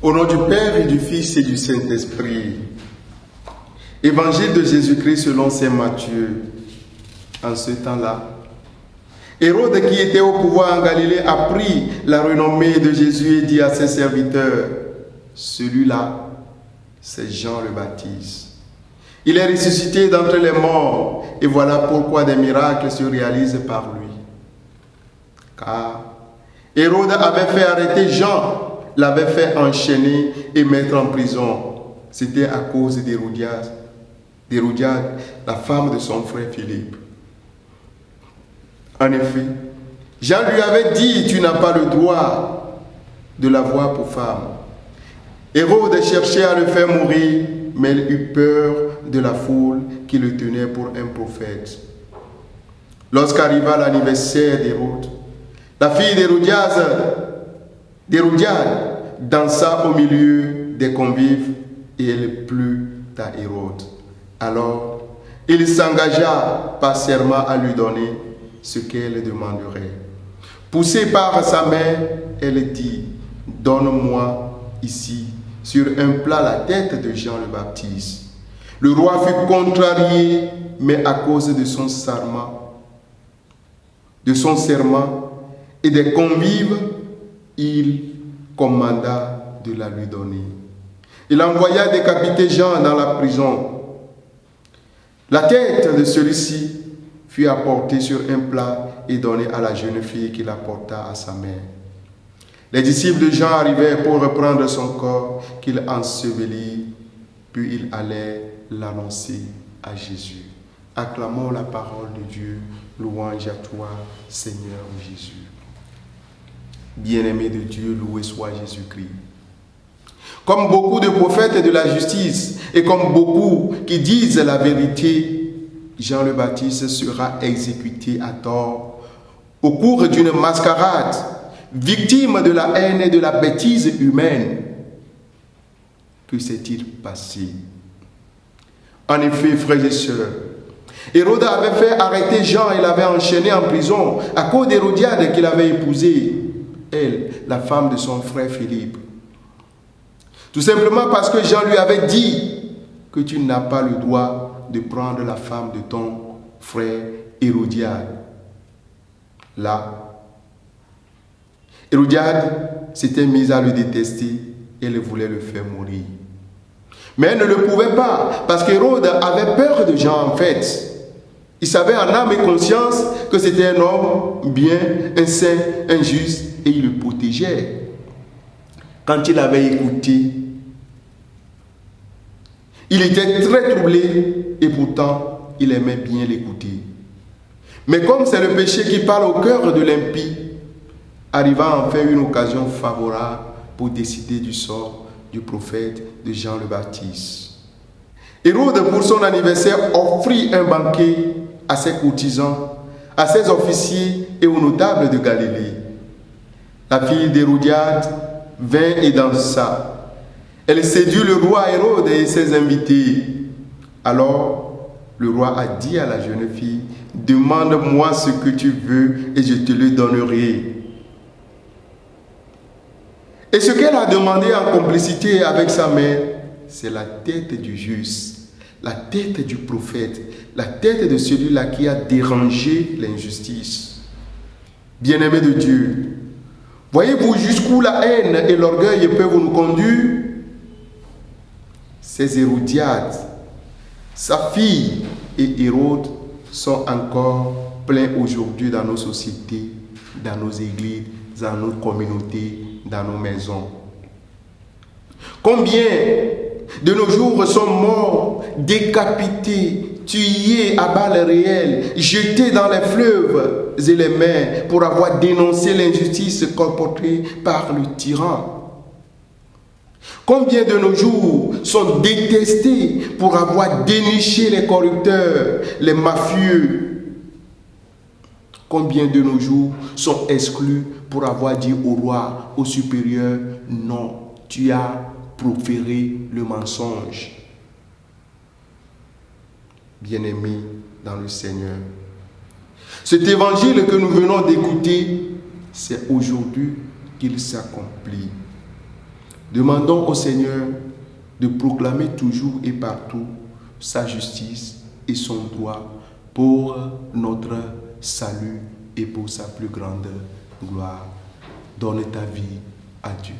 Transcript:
Au nom du Père et du Fils et du Saint-Esprit. Évangile de Jésus-Christ selon saint Matthieu. En ce temps-là, Hérode, qui était au pouvoir en Galilée, apprit la renommée de Jésus et dit à ses serviteurs, « Celui-là, c'est Jean le Baptiste. Il est ressuscité d'entre les morts, et voilà pourquoi des miracles se réalisent par lui. » Car Hérode avait fait arrêter Jean, l'avait fait enchaîner et mettre en prison. C'était à cause d'Hérodiade, la femme de son frère Philippe. En effet, Jean lui avait dit, « Tu n'as pas le droit de l'avoir pour femme. » Hérode cherchait à le faire mourir, mais il eut peur de la foule qui le tenait pour un prophète. Lorsqu'arriva l'anniversaire d'Hérode, la fille d'Hérodiade dansa au milieu des convives et elle plut à Hérode. Alors, il s'engagea par serment à lui donner ce qu'elle demanderait. Poussée par sa mère, elle dit, « Donne-moi ici, sur un plat, la tête de Jean le Baptiste. » Le roi fut contrarié, mais à cause de son serment et des convives, il commanda de la lui donner. Il envoya décapiter Jean dans la prison. La tête de celui-ci fut apportée sur un plat et donnée à la jeune fille qui l'apporta à sa mère. Les disciples de Jean arrivèrent pour reprendre son corps qu'il ensevelit, puis ils allèrent l'annoncer à Jésus. Acclamons la parole de Dieu, louange à toi, Seigneur Jésus. Bien-aimé de Dieu, loué soit Jésus-Christ. Comme beaucoup de prophètes de la justice et comme beaucoup qui disent la vérité, Jean le Baptiste sera exécuté à tort au cours d'une mascarade, victime de la haine et de la bêtise humaine. Que s'est-il passé? En effet, frères et sœurs, Hérode avait fait arrêter Jean et l'avait enchaîné en prison à cause d'Hérodiade qu'il avait épousée, elle, la femme de son frère Philippe. Tout simplement parce que Jean lui avait dit que tu n'as pas le droit de prendre la femme de ton frère Hérodiade. Là, Hérodiade s'était mise à le détester et elle voulait le faire mourir. Mais elle ne le pouvait pas parce qu'Hérode avait peur de Jean en fait. Il savait en âme et conscience que c'était un homme bien, un saint, un juste et il le protégeait. Quand il avait écouté, il était très troublé et pourtant il aimait bien l'écouter. Mais comme c'est le péché qui parle au cœur de l'impie, arriva enfin une occasion favorable pour décider du sort du prophète de Jean le Baptiste. Hérode, pour son anniversaire, offrit un banquet à ses courtisans, à ses officiers et aux notables de Galilée. La fille d'Hérodiade vint et dansa. Elle séduit le roi Hérode et ses invités. Alors, le roi a dit à la jeune fille, « Demande-moi ce que tu veux et je te le donnerai. » Et ce qu'elle a demandé en complicité avec sa mère, c'est la tête du juste, la tête du prophète, la tête de celui-là qui a dérangé l'injustice. Bien-aimés de Dieu, voyez-vous jusqu'où la haine et l'orgueil peuvent nous conduire? Ces Hérodiades, sa fille et Hérode sont encore pleins aujourd'hui dans nos sociétés, dans nos églises, dans nos communautés, dans nos maisons. Combien de nos jours sont morts, décapités, tués à balles réelles, jetés dans les fleuves et les mers pour avoir dénoncé l'injustice colportée par le tyran. Combien de nos jours sont détestés pour avoir déniché les corrupteurs, les mafieux. Combien de nos jours sont exclus pour avoir dit au roi, au supérieur, non, tu as proféré le mensonge. Bien-aimés dans le Seigneur, cet évangile que nous venons d'écouter, c'est aujourd'hui qu'il s'accomplit. Demandons au Seigneur de proclamer toujours et partout sa justice et son droit pour notre salut et pour sa plus grande gloire. Donne ta vie à Dieu.